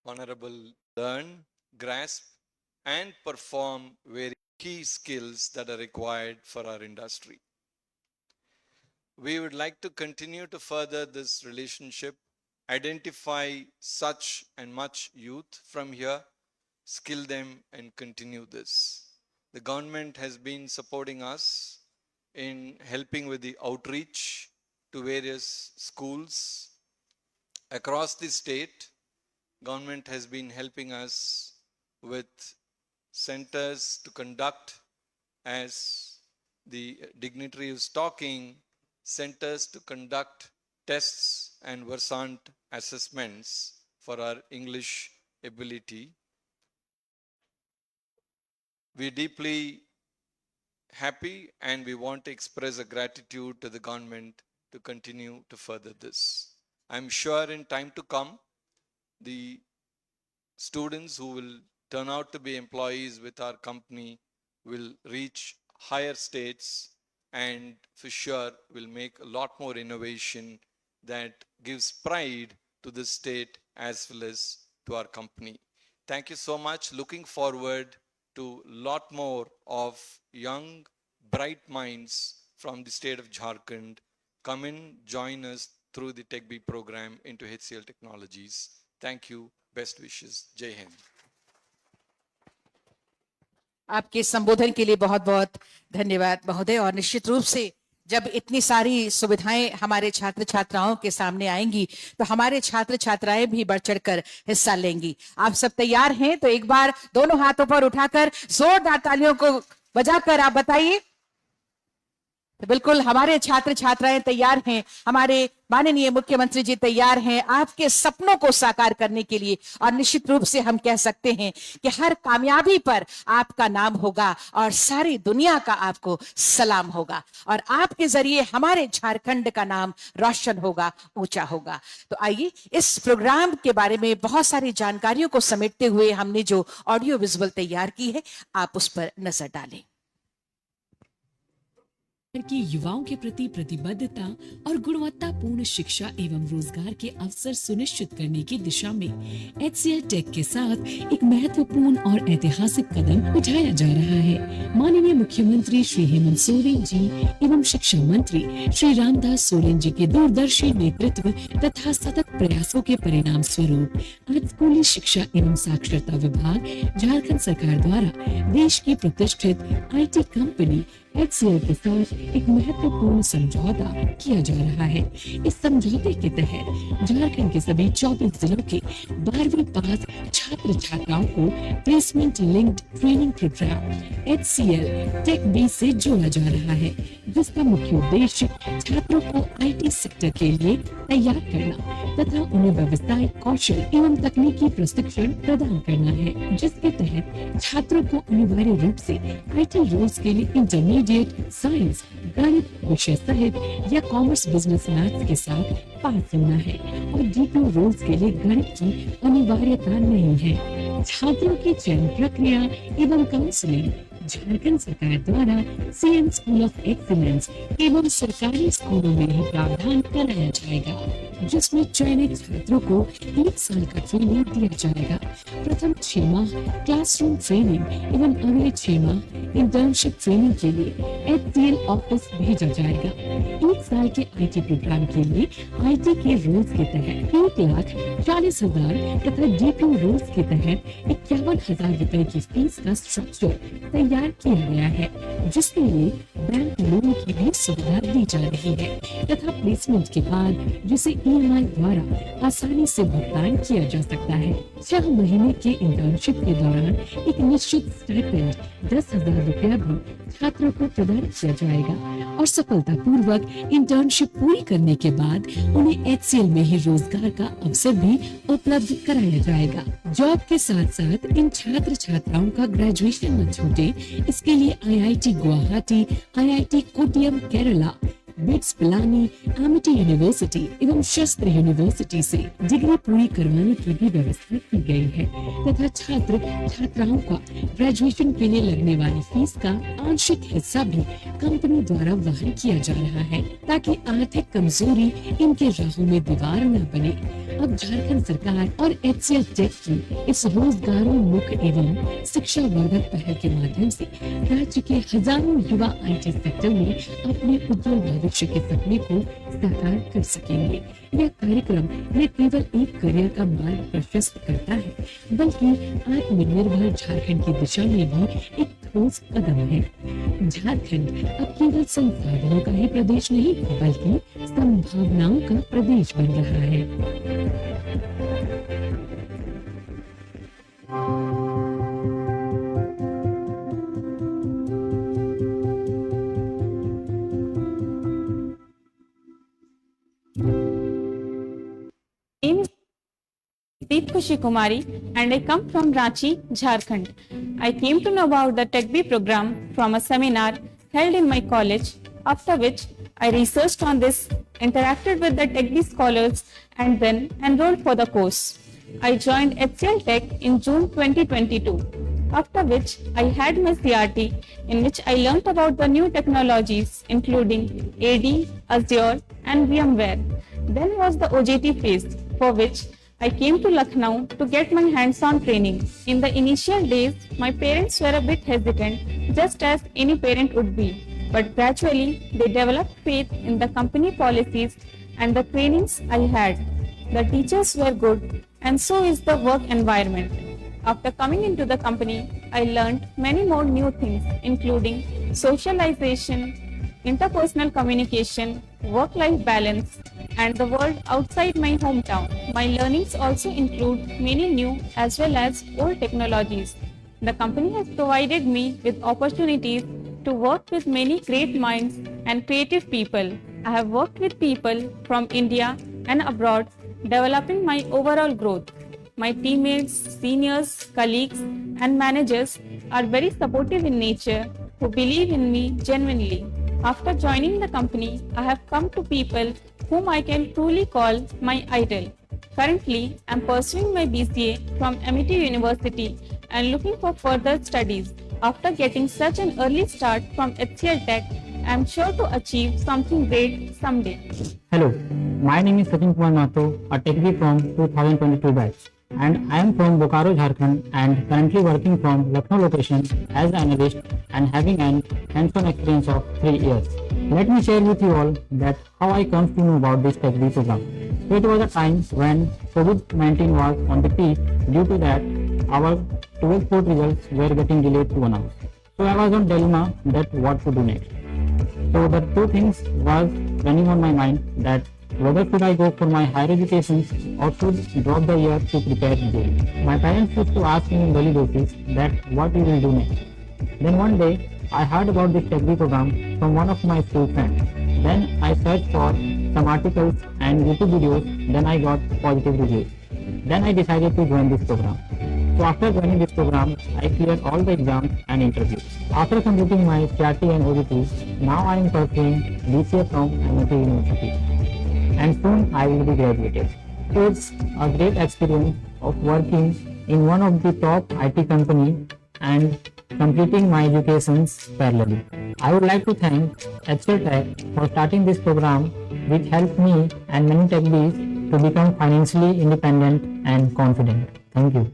Honorable, learn, grasp, and perform very key skills that are required for our industry. We would like to continue to further this relationship, identify such and much youth from here, skill them, and continue this. The government has been supporting us in helping with the outreach to various schools across the state. Government has been helping us with centers to conduct, as the dignitary is talking, centers to conduct tests and Versant assessments for our English ability. We're deeply happy and we want to express a gratitude to the government to continue to further this. I'm sure in time to come, the students who will turn out to be employees with our company will reach higher states and for sure will make a lot more innovation that gives pride to the state as well as to our company. Thank you so much. Looking forward to a lot more of young, bright minds from the state of Jharkhand. Come in, join us through the TechBee program into HCL Technologies. Thank you. Best wishes. Jai Hind. आपके संबोधन के लिए बहुत बहुत धन्यवाद महोदय। और निश्चित रूप से जब इतनी सारी सुविधाएं हमारे छात्र छात्राओं के सामने आएंगी तो हमारे छात्र छात्राएं भी बढ़ चढ़कर हिस्सा लेंगी। आप सब तैयार हैं? तो एक बार दोनों हाथों पर उठाकर जोरदार तालियों को बजाकर आप बताइए। तो बिल्कुल हमारे छात्र छात्राएं तैयार हैं, हमारे माननीय मुख्यमंत्री जी तैयार हैं आपके सपनों को साकार करने के लिए। और निश्चित रूप से हम कह सकते हैं कि हर कामयाबी पर आपका नाम होगा और सारी दुनिया का आपको सलाम होगा और आपके जरिए हमारे झारखंड का नाम रोशन होगा, ऊंचा होगा। तो आइए इस प्रोग्राम के बारे में बहुत सारी जानकारियों को समेटते हुए हमने जो ऑडियो विजुअल तैयार की है, आप उस पर नजर डालें। की युवाओं के प्रति प्रतिबद्धता और गुणवत्तापूर्ण शिक्षा एवं रोजगार के अवसर सुनिश्चित करने की दिशा में HCL टेक के साथ एक महत्वपूर्ण और ऐतिहासिक कदम उठाया जा रहा है। माननीय मुख्यमंत्री श्री हेमंत सोरेन जी एवं शिक्षा मंत्री श्री रामदास सोरेन जी के दूरदर्शी नेतृत्व तथा सतत प्रयासों के परिणाम स्वरूप आज स्कूली शिक्षा एवं साक्षरता विभाग झारखंड सरकार द्वारा देश की प्रतिष्ठित IT कंपनी HCL के साथ एक महत्वपूर्ण समझौता किया जा रहा है। इस समझौते के तहत झारखंड के सभी 24 जिलों के 12वीं पास छात्र छात्राओं को placement linked training program HCL TechBee से जोड़ा जा रहा है, जिसका मुख्य उद्देश्य छात्रों को IT सेक्टर के लिए तैयार करना तथा उन्हें व्यवसायिक कौशल एवं तकनीकी प्रशिक्षण प्रदान करना है, जिसके तहत छात्रों को अनिवार्य रूप से IT रोल्स के लिए इंटरमीडिएट साइंस, गणित विषय सहित या कॉमर्स बिजनेस मैथ्स के साथ पास होना है और DPO रोल्स के लिए गणित की अनिवार्यता नहीं है। छात्रों की चयन प्रक्रिया एवं काउंसलिंग झारखंड सरकार द्वारा CM स्कूल ऑफ एक्सीलेंस एवं सरकारी स्कूलों में ही प्रावधान कराया जाएगा, जिसमें चयनित छात्रों को 1 साल का ट्रेनिंग दिया जाएगा। प्रथम 6 माह क्लासरूम ट्रेनिंग एवं अगले 6 माह इंटर्नशिप ट्रेनिंग के लिए HCL ऑफिस भेजा जाएगा। 1 साल के IT प्रोग्राम के लिए IT के रोल्स के तहत 1,40,000 तथा DPO रोल्स के तहत 51,000 रुपए की फीस का स्ट्रक्चर तैयार किया गया है, जिसके लिए बैंक लोन की भी सुविधा दी जा रही है तथा प्लेसमेंट के बाद जिसे EMI द्वारा आसानी से भुगतान किया जा सकता है। 6 महीने के इंटर्नशिप के दौरान एक निश्चित स्टाइपेंड 10,000 रुपया भी छात्रों को प्रदान किया जाएगा और सफलतापूर्वक इंटर्नशिप पूरी करने के बाद उन्हें HCL में ही रोजगार का अवसर भी उपलब्ध कराया जाएगा। जॉब के साथ साथ इन छात्र छात्राओं का ग्रेजुएशन न छूटे, इसके लिए IIT Guwahati, IIT Kottayam Kerala, bits Pilani, Amity university एवं शस्त्र यूनिवर्सिटी से डिग्री पूरी करवाने की भी व्यवस्था की गई है तथा छात्र छात्राओं का ग्रेजुएशन के लिए लगने वाली फीस का आंशिक हिस्सा भी कंपनी द्वारा वहन किया जा रहा है, ताकि आर्थिक कमजोरी इनके राहों में दीवार न बने। अब झारखंड सरकार और HCL टेक की इस रोजगारोन्मुख एवं शिक्षा वर्धक पहल के माध्यम से राज्य के हजारों युवा IT सेक्टर में अपने उज्जवल भविष्य के सपने को साकार कर सकेंगे। यह कार्यक्रम न केवल एक करियर का मार्ग प्रशस्त करता है बल्कि आत्मनिर्भर झारखंड की दिशा में भी एक ठोस कदम है। झारखंड अब केवल संसाधनों का ही प्रदेश नहीं बल्कि संभावनाओं का प्रदेश बन रहा है। name is Deep Khushi Kumari and I come from Ranchi, Jharkhand. I came to know about the TechBee program from a seminar held in my college, after which I researched on this, interacted with the TechBee scholars and then enrolled for the course. I joined HCL Tech in June 2022, after which I had my CRT in which I learnt about the new technologies including AD, Azure and VMware. Then was the OJT phase, for which I came to Lucknow to get my hands-on training. In the initial days, my parents were a bit hesitant, just as any parent would be. But gradually, they developed faith in the company policies and the trainings I had. The teachers were good, and so is the work environment. After coming into the company, I learned many more new things, including socialization, interpersonal communication, work-life balance, and the world outside my hometown. My learnings also include many new as well as old technologies. The company has provided me with opportunities to work with many great minds and creative people. I have worked with people from India and abroad, developing my overall growth. My teammates, seniors, colleagues, and managers are very supportive in nature who believe in me genuinely. After joining the company, I have come to people whom I can truly call my idol. Currently, I am pursuing my BCA from MET University and looking for further studies. After getting such an early start from HCL Tech, I am sure to achieve something great someday. Hello, my name is Sachin Kumar Mato, a techie from 2022 batch, and I am from Bokaro, Jharkhand, and currently working from Lucknow location as an analyst and having an hands-on experience of 3 years. Let me share with you all that how I come to know about this TechBee program. So it was a time when COVID-19 was on the peak. Due to that, our 12th board results were getting delayed to announce. So I was on dilemma that what to do next. So the two things was running on my mind, that whether should I go for my higher education or should drop the year to prepare JEE. My parents used to ask me on daily basis that what you will do next. Then one day I heard about this TechBee program from one of my school friends. Then I searched for some articles and YouTube videos. Then I got positive reviews. Then I decided to join this program. So after joining this program, I cleared all the exams and interviews. After completing my CRT and OJT, now I am pursuing BCA from MIT University. And soon I will be graduated. So it's a great experience of working in one of the top IT company and completing my educations parallelly. I would like to thank HCL Tech for starting this program, which helped me and many TechBees to become financially independent and confident. Thank you.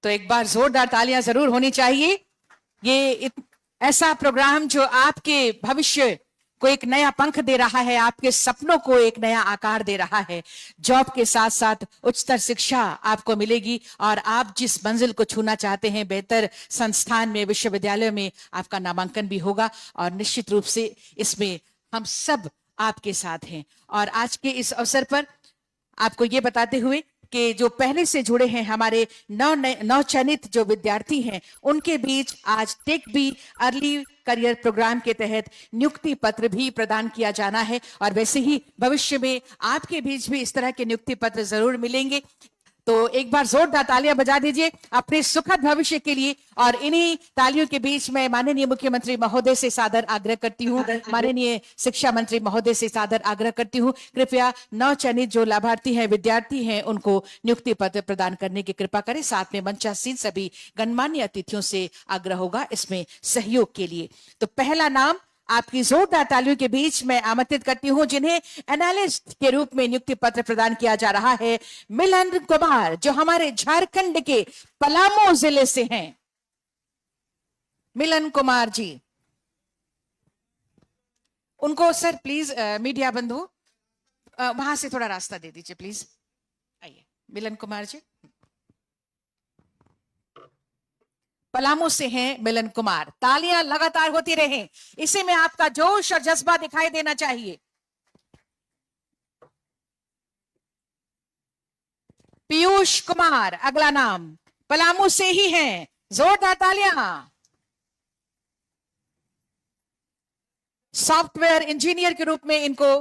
तो एक बार जोरदार तालियां जरूर होनी चाहिए। ये ऐसा programme जो आपके भविष्य को एक नया पंख दे रहा है, आपके सपनों को एक नया आकार दे रहा है। जॉब के साथ साथ उच्चतर शिक्षा आपको मिलेगी और आप जिस मंजिल को छूना चाहते हैं, बेहतर संस्थान में, विश्वविद्यालय में आपका नामांकन भी होगा और निश्चित रूप से इसमें हम सब आपके साथ हैं। और आज के इस अवसर पर आपको ये बताते हुए कि जो पहले से जुड़े हैं हमारे नवचयनित जो विद्यार्थी हैं, उनके बीच आज टेकबी अर्ली करियर प्रोग्राम के तहत नियुक्ति पत्र भी प्रदान किया जाना है और वैसे ही भविष्य में आपके बीच भी इस तरह के नियुक्ति पत्र जरूर मिलेंगे। तो एक बार जोरदार तालियां बजा दीजिए अपने सुखद भविष्य के लिए। और इन्हीं तालियों के बीच में माननीय मुख्यमंत्री महोदय से सादर आग्रह करती हूँ, माननीय शिक्षा मंत्री महोदय से सादर आग्रह करती हूँ, कृपया नवचयनित जो लाभार्थी हैं, विद्यार्थी हैं, उनको नियुक्ति पत्र प्रदान करने की कृपा करें। साथ में मंचासीन सभी गणमान्य अतिथियों से आग्रह होगा इसमें सहयोग के लिए। तो पहला नाम आपकी जोरदार तालियों के बीच में आमंत्रित करती हूं, जिन्हें एनालिस्ट के रूप में नियुक्ति पत्र प्रदान किया जा रहा है, मिलन कुमार, जो हमारे झारखंड के पलामू जिले से हैं। मिलन कुमार जी, उनको सर प्लीज मीडिया बंधु वहां से थोड़ा रास्ता दे दीजिए प्लीज। आइए मिलन कुमार जी, पलामू से हैं मिलन कुमार। तालियां लगातार होती रहें, इसी में आपका जोश और जज्बा दिखाई देना चाहिए। पीयूष कुमार अगला नाम, पलामू से ही हैं, जोरदार तालियां। सॉफ्टवेयर इंजीनियर के रूप में इनको,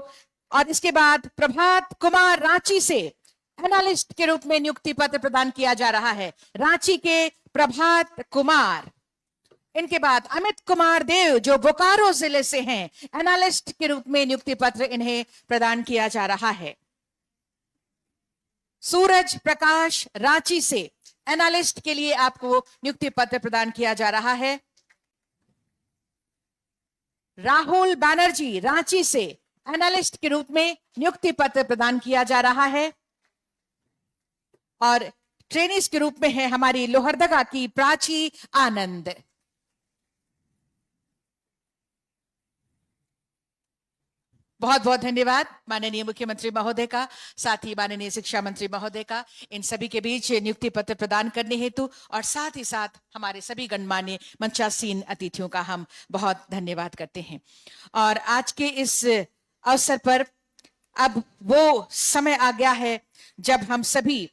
और इसके बाद प्रभात कुमार रांची से एनालिस्ट के रूप में नियुक्ति पत्र प्रदान किया जा रहा है, रांची के प्रभात कुमार। इनके बाद अमित कुमार देव जो बोकारो जिले से हैं, एनालिस्ट के रूप में नियुक्ति पत्र इन्हें प्रदान किया जा रहा है। सूरज प्रकाश रांची से एनालिस्ट के लिए आपको नियुक्ति पत्र प्रदान किया जा रहा है। राहुल बैनर्जी रांची से एनालिस्ट के रूप में नियुक्ति पत्र प्रदान किया जा रहा है। और ट्रेनिस के रूप में है हमारी लोहरदगा की प्राची आनंद। बहुत बहुत धन्यवाद माननीय मुख्यमंत्री महोदय का, साथ ही माननीय शिक्षा मंत्री महोदय का, इन सभी के बीच नियुक्ति पत्र प्रदान करने हेतु, और साथ ही साथ हमारे सभी गणमान्य मंचासीन अतिथियों का हम बहुत धन्यवाद करते हैं। और आज के इस अवसर पर अब वो समय आ गया है जब हम सभी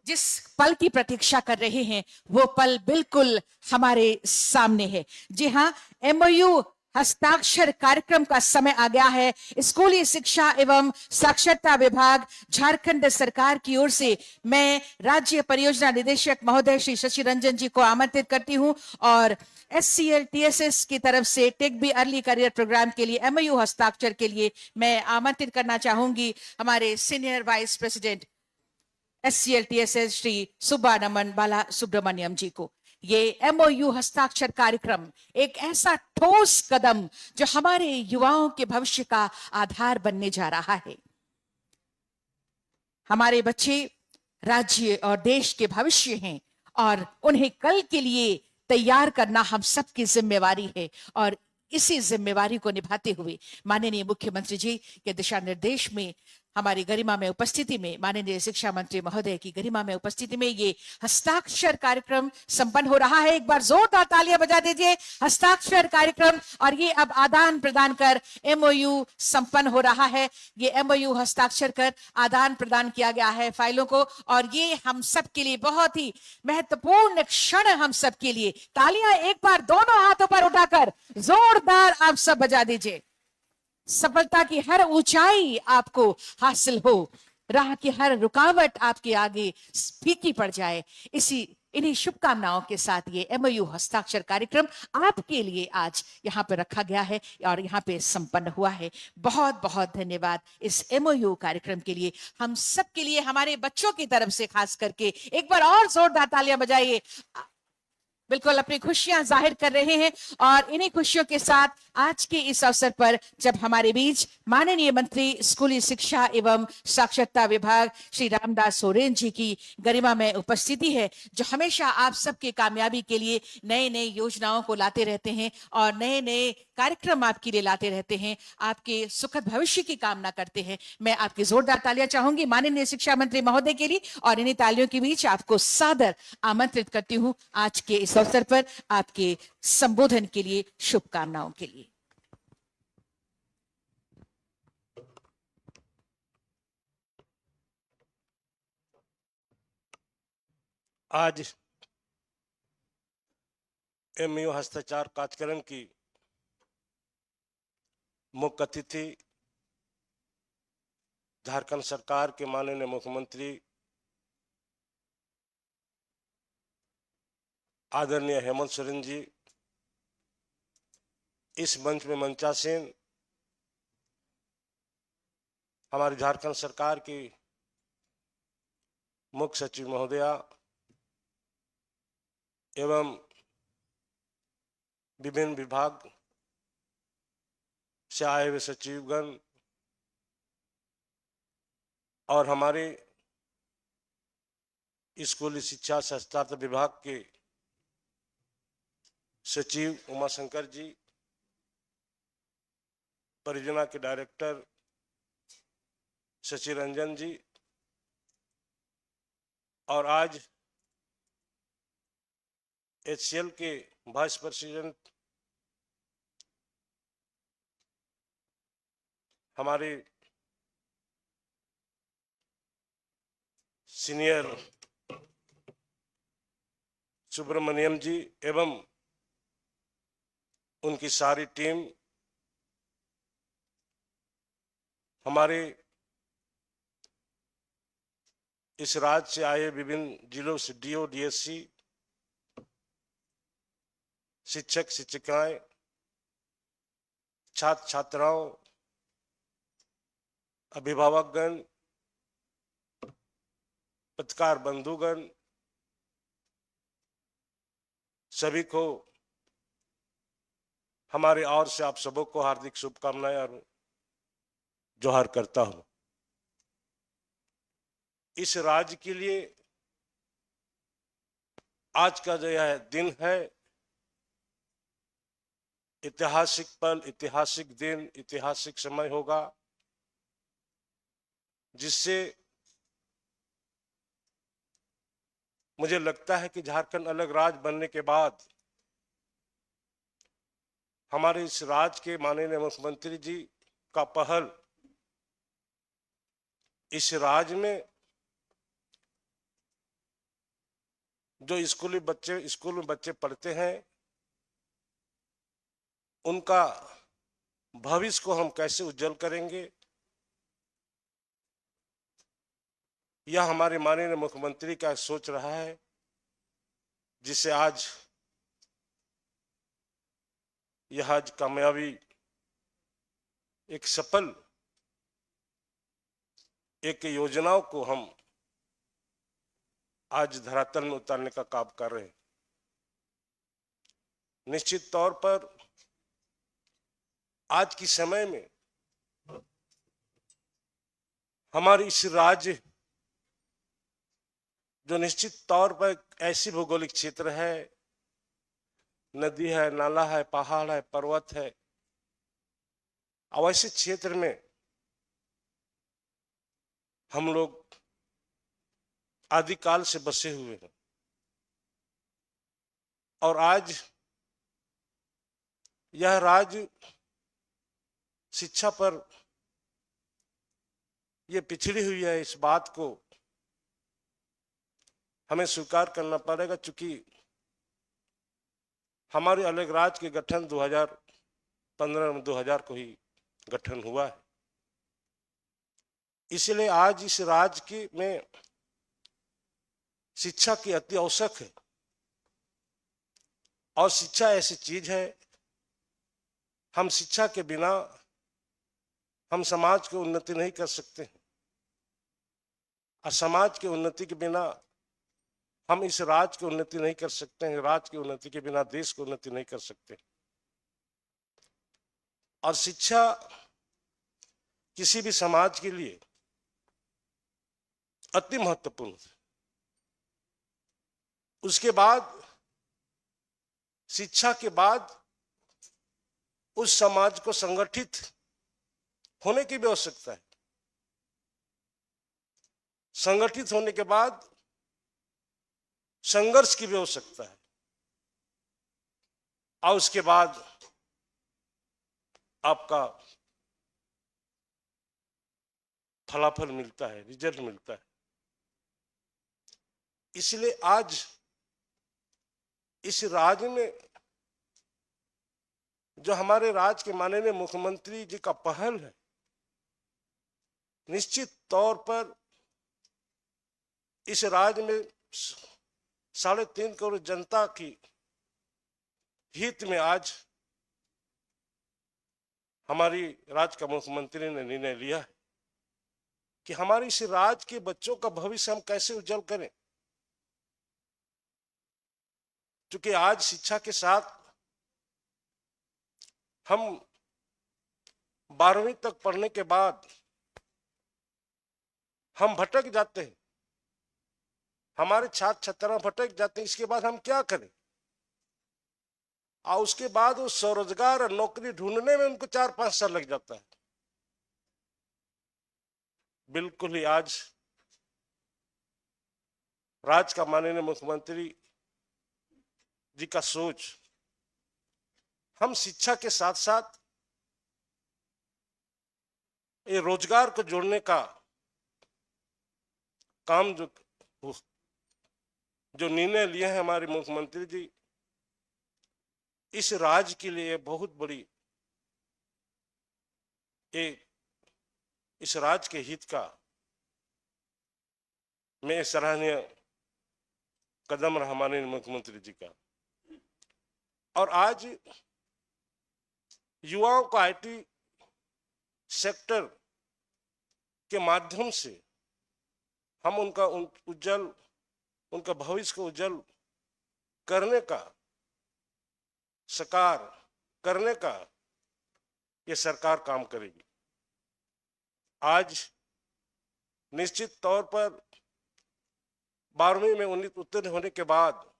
जिस पल की प्रतीक्षा कर रहे हैं वो पल बिल्कुल हमारे सामने है। जी हाँ, एमओयू हस्ताक्षर कार्यक्रम का समय आ गया है। स्कूली शिक्षा एवं साक्षरता विभाग झारखंड सरकार की ओर से मैं राज्य परियोजना निदेशक महोदय श्री शशि रंजन जी को आमंत्रित करती हूं, और SCL TSS की तरफ से TechBee early career program के लिए एमओयू हस्ताक्षर के लिए मैं आमंत्रित करना चाहूंगी हमारे senior vice president SCL TSS Shri Subbanaman Bala Subramaniam ji को। ये एमओयू हस्ताक्षर कार्यक्रम एक ऐसा ठोस कदम जो हमारे युवाओं के भविष्य का आधार बनने जा रहा है। हमारे बच्चे राज्य और देश के भविष्य हैं और उन्हें कल के लिए तैयार करना हम सबकी जिम्मेवारी है। और इसी जिम्मेवारी को निभाते हुए माननीय मुख्यमंत्री जी के दिशा निर्देश में, हमारी गरिमा में उपस्थिति में, माननीय शिक्षा मंत्री महोदय की गरिमा में उपस्थिति में ये हस्ताक्षर कार्यक्रम संपन्न हो रहा है। एक बार जोरदार तालियां बजा दीजिए। हस्ताक्षर कार्यक्रम और ये अब आदान प्रदान कर एमओयू संपन्न हो रहा है। ये एमओयू हस्ताक्षर कर आदान प्रदान किया गया है फाइलों को, और ये हम सब के लिए बहुत ही महत्वपूर्ण क्षण, हम सब के लिए तालियां एक बार दोनों हाथों पर उठाकर जोरदार आप सब बजा दीजिए। सफलता की हर ऊंचाई आपको हासिल हो, राह की हर रुकावट आपके आगे फीकी पड़ जाए, इन्हीं शुभकामनाओं के साथ ये एमओयू हस्ताक्षर कार्यक्रम आपके लिए आज यहाँ पे रखा गया है और यहाँ पे संपन्न हुआ है। बहुत बहुत धन्यवाद इस एमओयू कार्यक्रम के लिए, हम सब के लिए, हमारे बच्चों की तरफ से खास करके एक बार और जोरदार तालियां बजाइए। बिल्कुल अपनी खुशियां जाहिर कर रहे हैं। और इन्हीं खुशियों के साथ आज के इस अवसर पर जब हमारे बीच माननीय मंत्री स्कूली शिक्षा एवं साक्षरता विभाग श्री रामदास सोरेन जी की गरिमा में उपस्थिति है, जो हमेशा आप सबके कामयाबी के लिए नए नए योजनाओं को लाते रहते हैं और नए नए कार्यक्रम आपके लिए लाते रहते हैं, आपके सुखद भविष्य की कामना करते हैं। मैं आपकी जोरदार तालियां चाहूंगी माननीय शिक्षा मंत्री महोदय के लिए, और इन्हीं तालियों के बीच आपको सादर आमंत्रित करती हूं आज के इस अवसर पर आपके संबोधन के लिए, शुभकामनाओं के लिए। आज एमओयू हस्ताक्षर कार्यक्रम की मुख्य अतिथि झारखंड सरकार के माननीय मुख्यमंत्री आदरणीय हेमंत सोरेन जी, इस मंच में मंचासीन हमारी झारखंड सरकार की मुख्य सचिव महोदया एवं विभिन्न विभाग से आए हुए सचिवगण और हमारे स्कूली शिक्षा शास्त्रार्थ विभाग के सचिव उमाशंकर जी, परियोजना के डायरेक्टर शशि रंजन जी, और आज HCL के वाइस प्रेसिडेंट हमारे सीनियर सुब्रमण्यम जी एवं उनकी सारी टीम, हमारे इस राज्य से आए विभिन्न जिलों से DO, DSC, शिक्षक शिक्षिकाएं, छात्र छात्राओं, अभिभावकगण, पत्रकार बंधुगण, सभी को हमारे ओर से आप सबों को हार्दिक शुभकामनाएं और जोहार करता हूं। इस राज्य के लिए आज का जो यह दिन है, ऐतिहासिक पल, ऐतिहासिक दिन, ऐतिहासिक समय होगा, जिससे मुझे लगता है कि झारखंड अलग राज्य बनने के बाद हमारे इस राज्य के माननीय मुख्यमंत्री जी का पहल इस राज्य में जो स्कूल में बच्चे पढ़ते हैं, उनका भविष्य को हम कैसे उज्जवल करेंगे, यह हमारे माननीय मुख्यमंत्री का सोच रहा है, जिसे आज यह कामयाबी एक सफल एक योजनाओं को हम आज धरातल में उतारने का काम कर रहे हैं। निश्चित तौर पर आज के समय में हमारे इस राज्य जो निश्चित तौर पर ऐसी भौगोलिक क्षेत्र है, नदी है, नाला है, पहाड़ है, पर्वत है, और ऐसे क्षेत्र में हम लोग आदिकाल से बसे हुए हैं। और आज यह राज्य शिक्षा पर यह पिछड़ी हुई है, इस बात को हमें स्वीकार करना पड़ेगा, क्योंकि हमारे अलग राज्य के गठन 2015 में 2000 को ही गठन हुआ है। इसलिए आज इस राज्य की में शिक्षा की अति आवश्यक है, और शिक्षा ऐसी चीज है, हम शिक्षा के बिना हम समाज की उन्नति नहीं कर सकते हैं, और समाज की उन्नति के बिना हम इस राज्य की उन्नति नहीं कर सकते हैं, राज्य की उन्नति के बिना देश की उन्नति नहीं कर सकते। और शिक्षा किसी भी समाज के लिए अति महत्वपूर्ण है। उसके बाद शिक्षा के बाद उस समाज को संगठित होने की भी आवश्यकता है। संगठित होने के बाद संघर्ष की भी आवश्यकता है, और उसके बाद आपका फलाफल मिलता है, रिजल्ट मिलता है। इसलिए आज इस राज्य में जो हमारे राज्य के माननीय मुख्यमंत्री जी का पहल है, निश्चित तौर पर इस राज्य में 3.5 करोड़ जनता की हित में आज हमारी राज्य का मुख्यमंत्री ने निर्णय लिया है कि हमारी इस राज्य के बच्चों का भविष्य हम कैसे उज्जवल करें। क्योंकि आज शिक्षा के साथ हम 12वीं तक पढ़ने के बाद हम भटक जाते हैं, हमारे छात्र छात्रा भटक जाते हैं। इसके बाद हम क्या करें? और उसके बाद वो स्वरोजगार और नौकरी ढूंढने में उनको 4-5 साल लग जाता है। बिल्कुल ही आज राज्य का माननीय मुख्यमंत्री जी का सोच, हम शिक्षा के साथ साथ ये रोजगार को जोड़ने का काम जो निर्णय लिए हैं हमारे मुख्यमंत्री जी, इस राज्य के लिए बहुत बड़ी इस राज्य के हित का में सराहनीय कदम रहा हमारे मुख्यमंत्री जी का। और आज युवाओं को आईटी सेक्टर के माध्यम से हम उनका भविष्य को उज्जवल करने का, साकार करने का ये सरकार काम करेगी। आज निश्चित तौर पर 12वीं में उत्तीर्ण होने के बाद,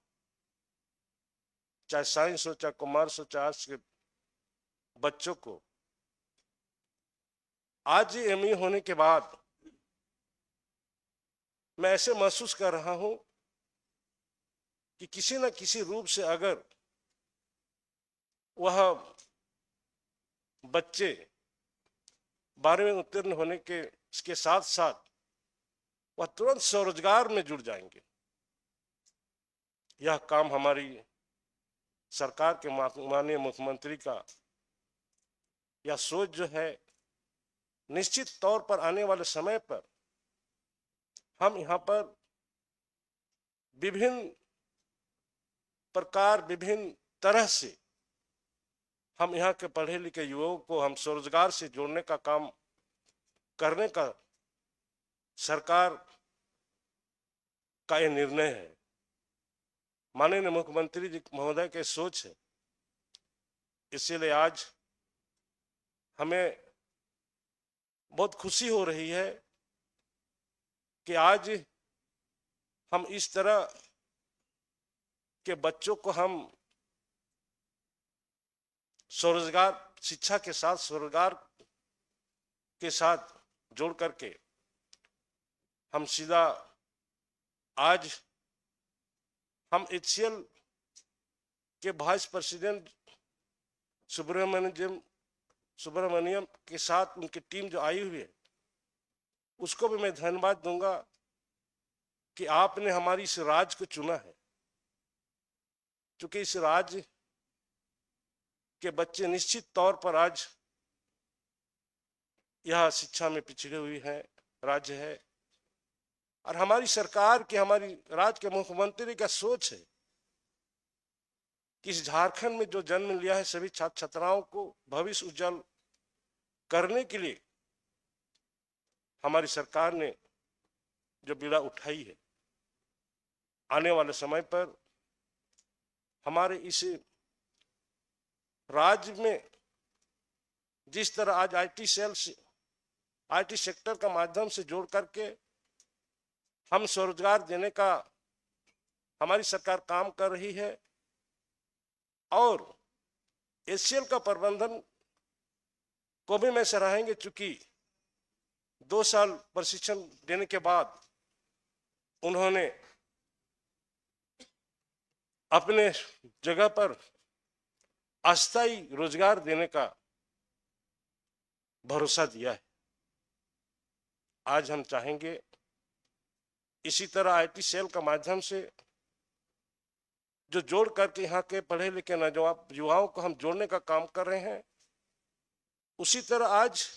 चाहे साइंस हो, चाहे कॉमर्स हो, चाहे आर्ट्स के बच्चों को आज एमए होने के बाद मैं ऐसे महसूस कर रहा हूं कि किसी न किसी रूप से अगर वह बच्चे 12वीं में उत्तीर्ण होने के साथ साथ वह तुरंत स्वरोजगार में जुड़ जाएंगे। यह काम हमारी सरकार के माननीय मुख्यमंत्री का यह सोच जो है, निश्चित तौर पर आने वाले समय पर हम यहाँ पर विभिन्न प्रकार, विभिन्न तरह से हम यहाँ के पढ़े लिखे युवाओं को हम स्वरोजगार से जोड़ने का काम करने का सरकार का ये निर्णय है। माननीय मुख्यमंत्री जी महोदय के सोच है, इसीलिए आज हमें बहुत खुशी हो रही है कि आज हम इस तरह के बच्चों को हम स्वरोजगार, शिक्षा के साथ स्वरोजगार के साथ जोड़ करके हम सीधा आज हम HCL के वाइस प्रेसिडेंट सुब्रमण्यम के साथ उनकी टीम जो आई हुई है, उसको भी मैं धन्यवाद दूंगा कि आपने हमारी इस राज्य को चुना है। क्योंकि इस राज्य के बच्चे निश्चित तौर पर आज यह शिक्षा में पिछड़े हुए हैं राज्य है, और हमारी सरकार की, हमारी राज्य के मुख्यमंत्री का सोच है कि इस झारखंड में जो जन्म लिया है सभी छात्र छात्राओं को भविष्य उज्जवल करने के लिए हमारी सरकार ने जो बीड़ा उठाई है, आने वाले समय पर हमारे इस राज्य में जिस तरह आज आईटी सेक्टर का माध्यम से जोड़ करके हम स्वरोजगार देने का हमारी सरकार काम कर रही है, और HCL का प्रबंधन को भी मैं सराहेंगे, चूंकि 2 साल प्रशिक्षण देने के बाद उन्होंने अपने जगह पर अस्थायी रोजगार देने का भरोसा दिया है। आज हम चाहेंगे इसी तरह IT सेल का माध्यम से जो जोड़ करके यहाँ के पढ़े लिखे नौजवान युवाओं को हम जोड़ने का काम कर रहे हैं, उसी तरह आज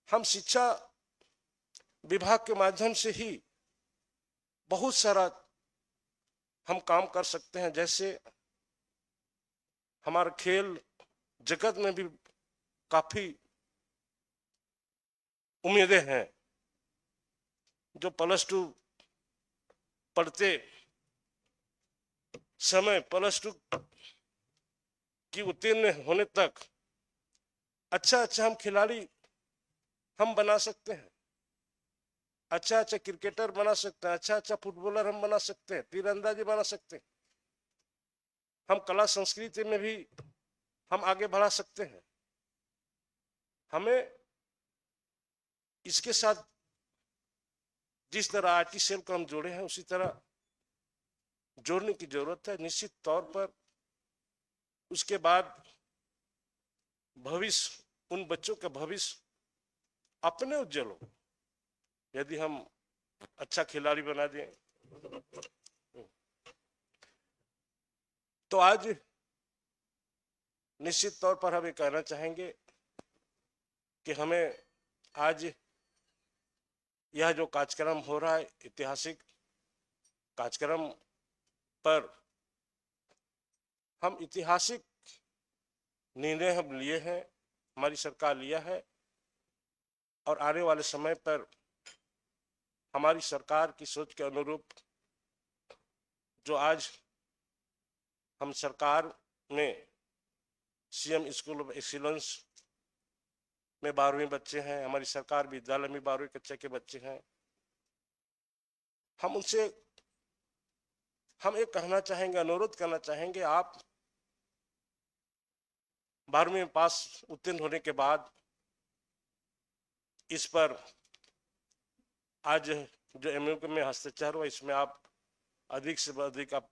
हम शिक्षा विभाग के माध्यम से ही बहुत सारा हम काम कर सकते हैं। जैसे हमारे खेल जगत में भी काफी उम्मीदें हैं। जो +2 पढ़ते समय +2 की उत्तीर्ण होने तक अच्छा हम खिलाड़ी हम बना सकते हैं, अच्छा क्रिकेटर बना सकते हैं, अच्छा फुटबॉलर हम बना सकते हैं, तीरंदाजी बना सकते हैं। हम कला संस्कृति में भी हम आगे बढ़ा सकते हैं। हमें इसके साथ जिस तरह आईटी सेल को हम जोड़े हैं उसी तरह जोड़ने की जरूरत है। निश्चित तौर पर उसके बाद भविष्य, उन बच्चों का भविष्य अपने उज्जवल हो यदि हम अच्छा खिलाड़ी बना दें। तो आज निश्चित तौर पर हम ये कहना चाहेंगे कि हमें आज यह जो कार्यक्रम हो रहा है, ऐतिहासिक कार्यक्रम पर हम ऐतिहासिक निर्णय हम लिए हैं, हमारी सरकार लिया है, और आने वाले समय पर हमारी सरकार की सोच के अनुरूप जो आज हम सरकार में सीएम स्कूल ऑफ एक्सीलेंस में 12वीं बच्चे हैं, हमारी सरकार विद्यालय में 12वीं कक्षा के बच्चे हैं। हम उनसे हम एक कहना चाहेंगे, अनुरोध करना चाहेंगे, आप 12वीं में पास उत्तीर्ण होने के बाद इस पर आज जो एमयू में हस्ताक्षर हुआ, इसमें आप अधिक से अधिक आप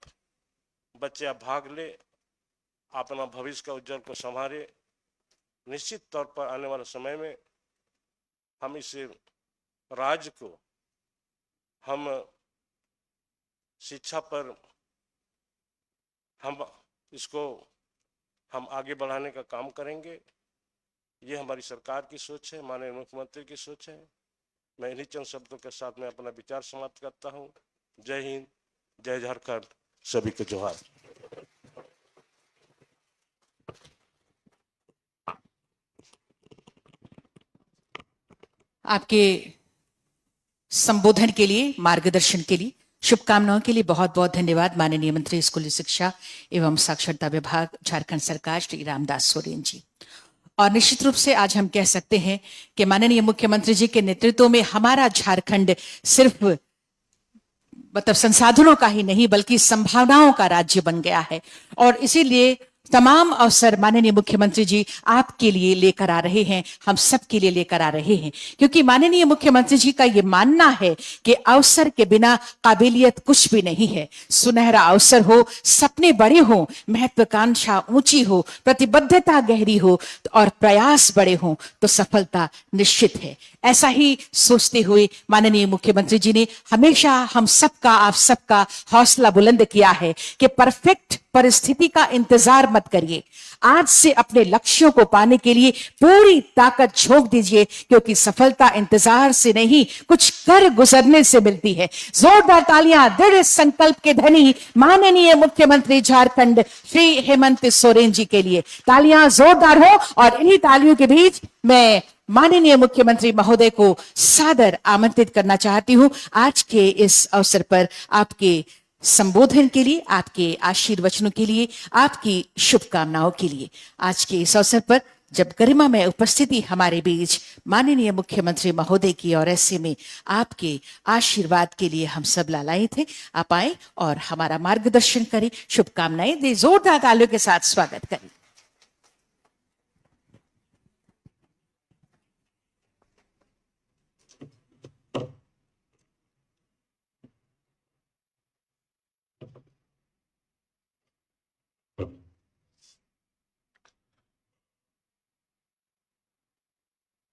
बच्चे आप भाग ले, अपना भविष्य का उज्जवल को संभाले। निश्चित तौर पर आने वाले समय में हम इस राज्य को हम शिक्षा पर हम इसको हम आगे बढ़ाने का काम करेंगे। ये हमारी सरकार की सोच है, माननीय मुख्यमंत्री की सोच है। मैं इन्हीं चंद शब्दों के साथ में अपना विचार समाप्त करता हूँ। जय हिंद, जय झारखंड, सभी को जोहार। आपके संबोधन के लिए, मार्गदर्शन के लिए, शुभकामनाओं के लिए बहुत बहुत धन्यवाद माननीय मंत्री स्कूली शिक्षा एवं साक्षरता विभाग झारखंड सरकार श्री रामदास सोरेन जी। और निश्चित रूप से आज हम कह सकते हैं कि माननीय मुख्यमंत्री जी के नेतृत्व में हमारा झारखंड सिर्फ मतलब संसाधनों का ही नहीं बल्कि संभावनाओं का राज्य बन गया है। और इसीलिए तमाम अवसर माननीय मुख्यमंत्री जी आपके लिए लेकर आ रहे हैं, हम सब के लिए लेकर आ रहे हैं, क्योंकि माननीय मुख्यमंत्री जी का ये मानना है कि अवसर के बिना काबिलियत कुछ भी नहीं है। सुनहरा अवसर हो, सपने बड़े हो, महत्वाकांक्षा ऊंची हो, प्रतिबद्धता गहरी हो और प्रयास बड़े हो तो सफलता निश्चित है। ऐसा ही सोचते हुए माननीय मुख्यमंत्री जी ने हमेशा हम सबका, आप सबका हौसला बुलंद किया है कि परफेक्ट परिस्थिति का इंतजार मत करिए, आज से अपने लक्ष्यों को पाने के लिए पूरी ताकत झोंक दीजिए, क्योंकि सफलता इंतजार से नहीं कुछ कर गुजरने से मिलती है। जोरदार तालियां दृढ़ संकल्प के धनी माननीय मुख्यमंत्री झारखंड श्री हेमंत सोरेन जी के लिए तालियां जोरदार हो। और इन्हीं तालियों के बीच मैं माननीय मुख्यमंत्री महोदय को सादर आमंत्रित करना चाहती हूं आज के इस अवसर पर आपके संबोधन के लिए, आपके आशीर्वचनों के लिए, आपकी शुभकामनाओं के लिए। आज के इस अवसर पर जब गरिमा में उपस्थिति हमारे बीच माननीय मुख्यमंत्री महोदय की और ऐसे में आपके आशीर्वाद के लिए हम सब लालायित थे। आप आए और हमारा मार्गदर्शन करें, शुभकामनाएं दे, जोरदार तालियों के साथ स्वागत करें।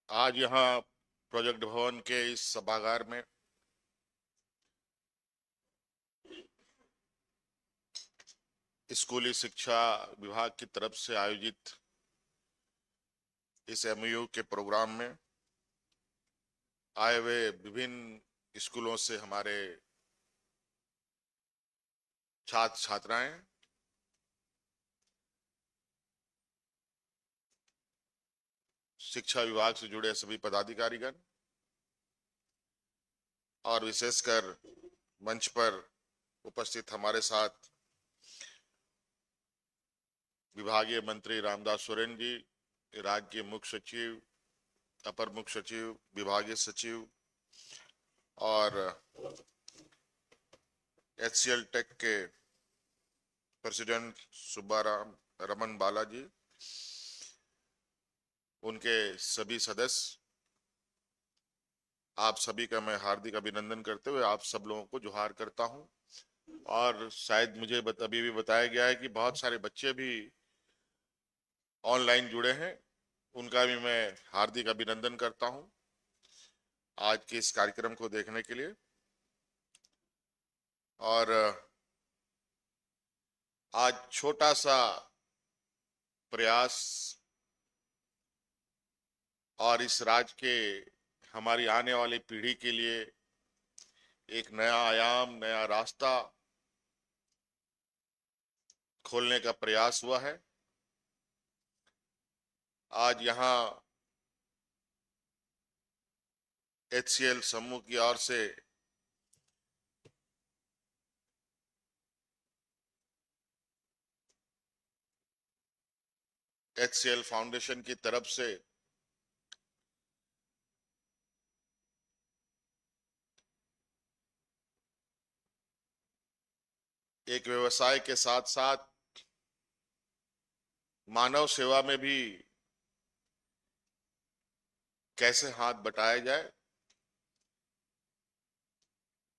आज यहाँ प्रोजेक्ट भवन के इस सभागार में स्कूली शिक्षा विभाग की तरफ से आयोजित इस एमयू के प्रोग्राम में आए हुए विभिन्न स्कूलों से हमारे छात्र छात्राएं, शिक्षा विभाग से जुड़े सभी पदाधिकारीगण और विशेषकर मंच पर उपस्थित हमारे साथ विभागीय मंत्री रामदास सोरेन जी, राज्य के मुख्य सचिव, अपर मुख्य सचिव, विभागीय सचिव और HCL टेक के प्रेसिडेंट सुब्बाराम रमन बालाजी, उनके सभी सदस्य, आप सभी का मैं हार्दिक अभिनंदन करते हुए आप सब लोगों को जोहार करता हूं। और शायद मुझे अभी भी बताया गया है कि बहुत सारे बच्चे भी ऑनलाइन जुड़े हैं, उनका भी मैं हार्दिक अभिनंदन करता हूं आज के इस कार्यक्रम को देखने के लिए। और आज छोटा सा प्रयास और इस राज्य के हमारी आने वाली पीढ़ी के लिए एक नया आयाम, नया रास्ता खोलने का प्रयास हुआ है। आज यहाँ HCL समूह की ओर से HCL फाउंडेशन की तरफ से एक व्यवसाय के साथ साथ मानव सेवा में भी कैसे हाथ बटाया जाए,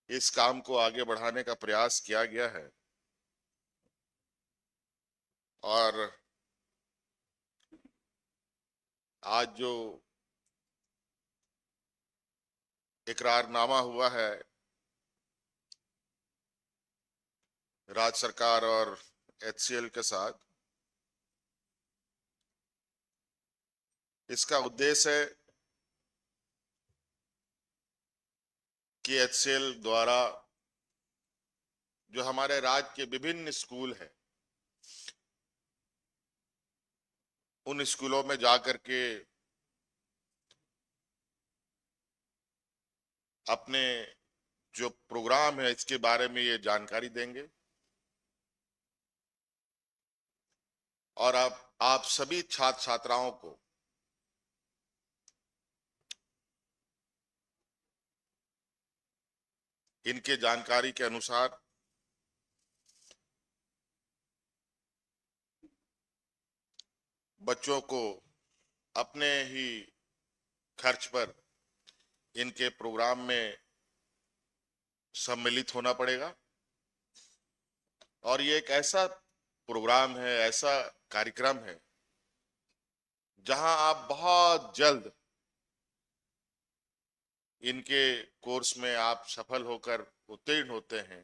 इस काम को आगे बढ़ाने का प्रयास किया गया है। और आज जो इकरारनामा हुआ है राज्य सरकार और HCL के साथ, इसका उद्देश्य है कि HCL द्वारा जो हमारे राज्य के विभिन्न स्कूल हैं, उन स्कूलों में जाकर के अपने जो प्रोग्राम है इसके बारे में ये जानकारी देंगे। और आप सभी छात्र छात्राओं को इनके जानकारी के अनुसार बच्चों को अपने ही खर्च पर इनके प्रोग्राम में सम्मिलित होना पड़ेगा। और ये एक ऐसा प्रोग्राम है, ऐसा कार्यक्रम है जहां आप बहुत जल्द इनके कोर्स में आप सफल होकर उत्तीर्ण होते हैं,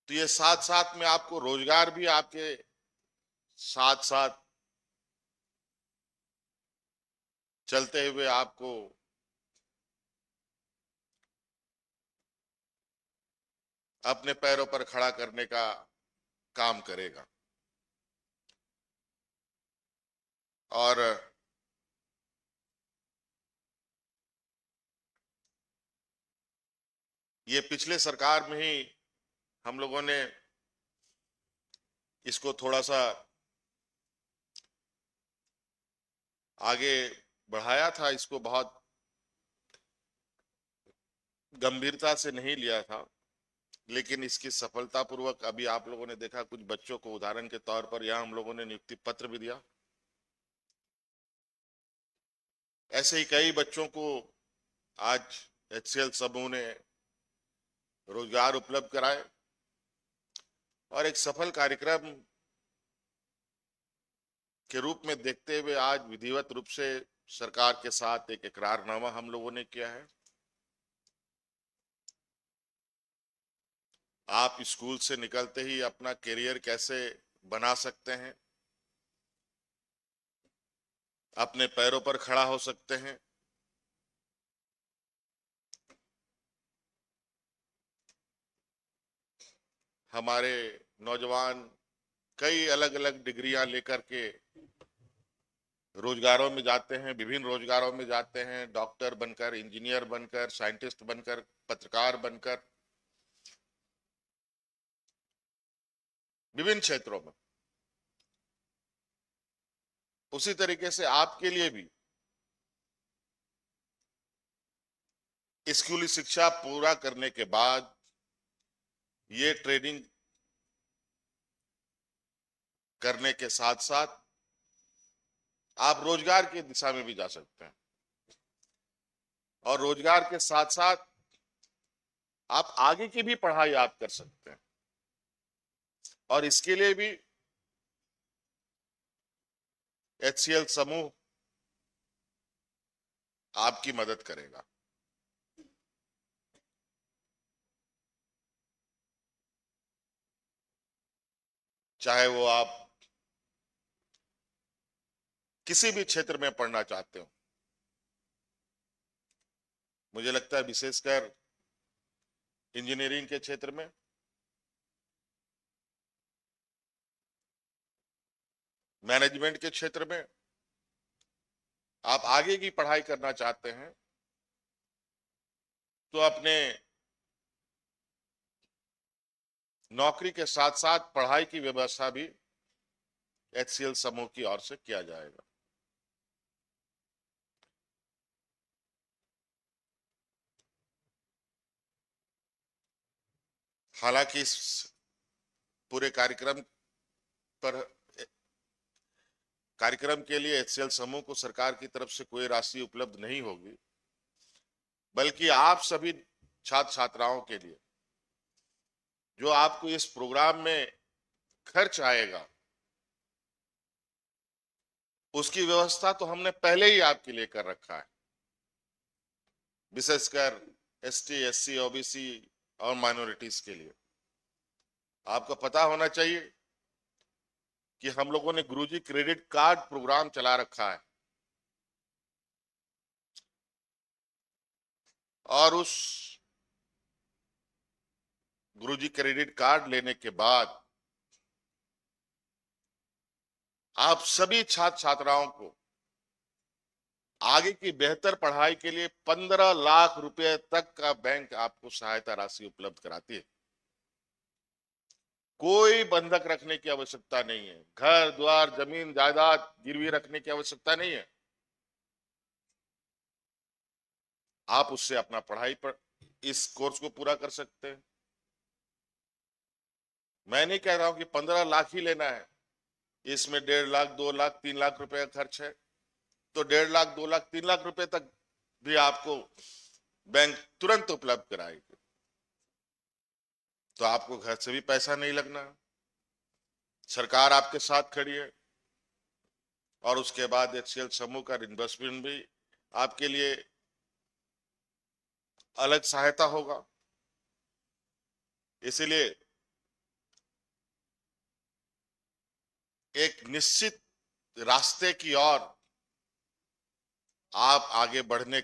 तो ये साथ साथ में आपको रोजगार भी आपके साथ साथ चलते हुए आपको अपने पैरों पर खड़ा करने का काम करेगा। और ये पिछले सरकार में ही हम लोगों ने इसको थोड़ा सा आगे बढ़ाया था, इसको बहुत गंभीरता से नहीं लिया था, लेकिन इसकी सफलतापूर्वक अभी आप लोगों ने देखा, कुछ बच्चों को उदाहरण के तौर पर यहां हम लोगों ने नियुक्ति पत्र भी दिया। ऐसे ही कई बच्चों को आज HCL समूह ने रोजगार उपलब्ध कराए और एक सफल कार्यक्रम के रूप में देखते हुए आज विधिवत रूप से सरकार के साथ एक इकरारनामा हम लोगों ने किया है। आप स्कूल से निकलते ही अपना करियर कैसे बना सकते हैं, अपने पैरों पर खड़ा हो सकते हैं, हमारे नौजवान कई अलग अलग डिग्रियां लेकर के रोजगारों में जाते हैं, विभिन्न रोजगारों में जाते हैं, डॉक्टर बनकर, इंजीनियर बनकर, साइंटिस्ट बनकर, पत्रकार बनकर, विभिन्न क्षेत्रों में। उसी तरीके से आपके लिए भी स्कूली शिक्षा पूरा करने के बाद ये ट्रेनिंग करने के साथ साथ आप रोजगार की दिशा में भी जा सकते हैं, और रोजगार के साथ साथ आप आगे की भी पढ़ाई आप कर सकते हैं, और इसके लिए भी HCL समूह आपकी मदद करेगा। चाहे वो आप किसी भी क्षेत्र में पढ़ना चाहते हो, मुझे लगता है विशेषकर इंजीनियरिंग के क्षेत्र में, मैनेजमेंट के क्षेत्र में आप आगे की पढ़ाई करना चाहते हैं, तो अपने नौकरी के साथ साथ पढ़ाई की व्यवस्था भी HCL समूह की ओर से किया जाएगा। हालांकि इस पूरे कार्यक्रम के लिए HCL समूह को सरकार की तरफ से कोई राशि उपलब्ध नहीं होगी, बल्कि आप सभी छात्र छात्राओं के लिए जो आपको इस प्रोग्राम में खर्च आएगा, उसकी व्यवस्था तो हमने पहले ही आपके लिए कर रखा है। विशेषकर ST, SC, OBC और माइनॉरिटीज के लिए आपको पता होना चाहिए कि हम लोगों ने गुरुजी क्रेडिट कार्ड प्रोग्राम चला रखा है, और उस गुरुजी क्रेडिट कार्ड लेने के बाद आप सभी छात्र छात्राओं को आगे की बेहतर पढ़ाई के लिए 15 लाख रुपए तक का बैंक आपको सहायता राशि उपलब्ध कराती है। कोई बंधक रखने की आवश्यकता नहीं है, घर द्वार जमीन जायदाद गिरवी रखने की आवश्यकता नहीं है। आप उससे अपना पढ़ाई पर इस कोर्स को पूरा कर सकते हैं। मैं नहीं कह रहा हूं कि 15 लाख ही लेना है, इसमें 1.5 लाख, 2 लाख, 3 लाख रुपए का खर्च है, तो 1.5 लाख, 2 लाख, 3 लाख रुपए तक भी आपको बैंक तुरंत उपलब्ध कराएगी। तो आपको घर से भी पैसा नहीं लगना, सरकार आपके साथ खड़ी है, और उसके बाद HCL समूह का इन्वेस्टमेंट भी आपके लिए अलग सहायता होगा। इसलिए एक निश्चित रास्ते की ओर आपको आगे बढ़ने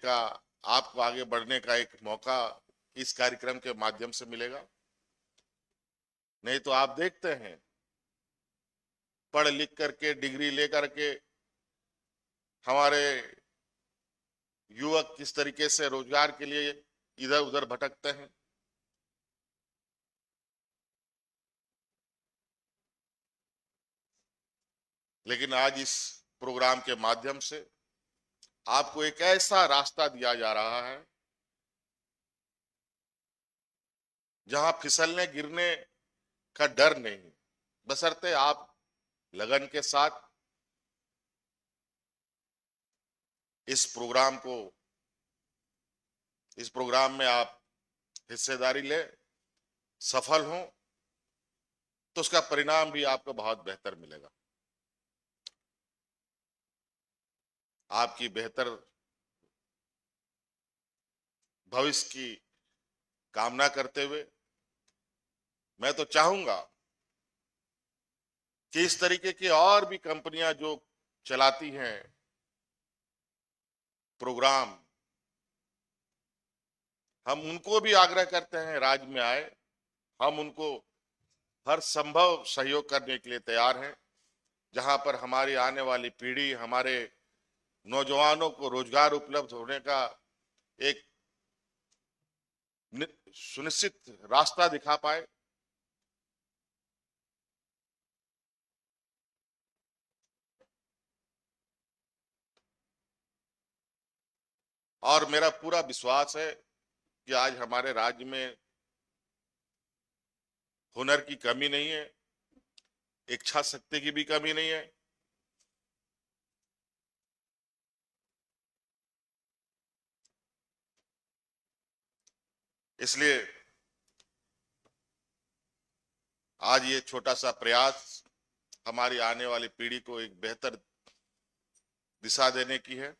का एक मौका इस कार्यक्रम के माध्यम से मिलेगा। नहीं तो आप देखते हैं, पढ़ लिख करके डिग्री लेकर के हमारे युवक किस तरीके से रोजगार के लिए इधर उधर भटकते हैं। लेकिन आज इस प्रोग्राम के माध्यम से आपको एक ऐसा रास्ता दिया जा रहा है जहां फिसलने गिरने का डर नहीं, बशर्ते आप लगन के साथ इस प्रोग्राम में आप हिस्सेदारी ले, सफल हों, तो उसका परिणाम भी आपको बहुत बेहतर मिलेगा। आपकी बेहतर भविष्य की कामना करते हुए मैं तो चाहूंगा कि इस तरीके की और भी कंपनियां जो चलाती हैं प्रोग्राम, हम उनको भी आग्रह करते हैं राज्य में आए, हम उनको हर संभव सहयोग करने के लिए तैयार हैं। जहां पर हमारी आने वाली पीढ़ी, हमारे नौजवानों को रोजगार उपलब्ध होने का एक सुनिश्चित रास्ता दिखा पाए। और मेरा पूरा विश्वास है कि आज हमारे राज्य में हुनर की कमी नहीं है, इच्छा शक्ति की भी कमी नहीं है। इसलिए आज ये छोटा सा प्रयास हमारी आने वाली पीढ़ी को एक बेहतर दिशा देने की है।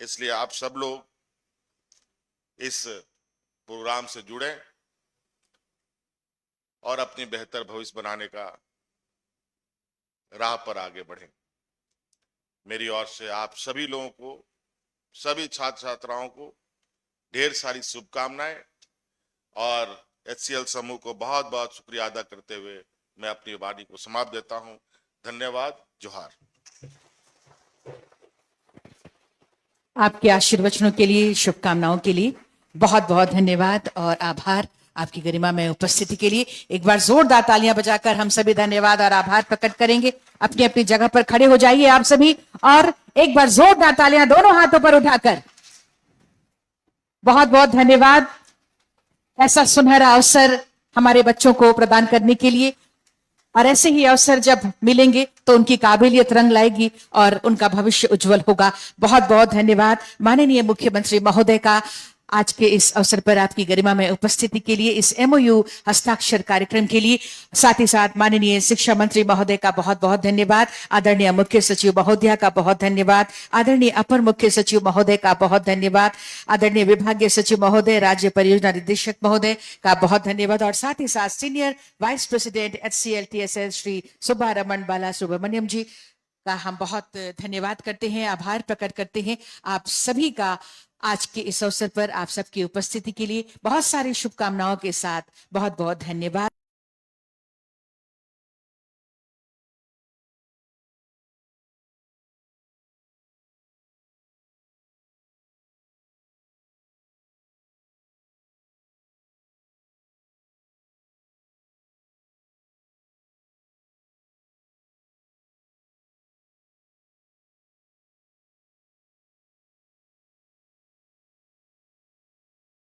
इसलिए आप सब लोग इस प्रोग्राम से जुड़े और अपनी बेहतर भविष्य बनाने का राह पर आगे बढ़ें। मेरी ओर से आप सभी लोगों को, सभी छात्र छात्राओं को ढेर सारी शुभकामनाएं और HCL समूह को बहुत बहुत शुक्रिया अदा करते हुए मैं अपनी वाणी को समाप्त देता हूं। धन्यवाद। जोहार। आपके आशीर्वचनों के लिए, शुभकामनाओं के लिए बहुत बहुत धन्यवाद और आभार। आपकी गरिमा में उपस्थिति के लिए एक बार जोरदार तालियां बजाकर हम सभी धन्यवाद और आभार प्रकट करेंगे। अपनी अपनी जगह पर खड़े हो जाइए आप सभी और एक बार जोरदार तालियां दोनों हाथों पर उठाकर बहुत बहुत धन्यवाद। ऐसा सुनहरा अवसर हमारे बच्चों को प्रदान करने के लिए, और ऐसे ही अवसर जब मिलेंगे तो उनकी काबिलियत रंग लाएगी और उनका भविष्य उज्जवल होगा। बहुत बहुत धन्यवाद माननीय मुख्यमंत्री महोदय का आज के इस अवसर पर आपकी गरिमा में उपस्थिति के लिए, इस MOU हस्ताक्षर कार्यक्रम के लिए। साथ ही साथ माननीय शिक्षा मंत्री महोदय का बहुत बहुत धन्यवाद, आदरणीय मुख्य सचिव महोदया का बहुत धन्यवाद, आदरणीय अपर मुख्य सचिव महोदय का बहुत धन्यवाद, आदरणीय विभागीय सचिव महोदय, राज्य परियोजना निदेशक महोदय का बहुत धन्यवाद, और साथ ही साथ senior vice president HCL TSL Shri Subbaraman Bala Subramaniam ji का हम बहुत धन्यवाद करते हैं, आभार प्रकट करते हैं। आप सभी का आज के इस अवसर पर आप सबकी उपस्थिति के लिए बहुत सारी शुभकामनाओं के साथ बहुत बहुत धन्यवाद।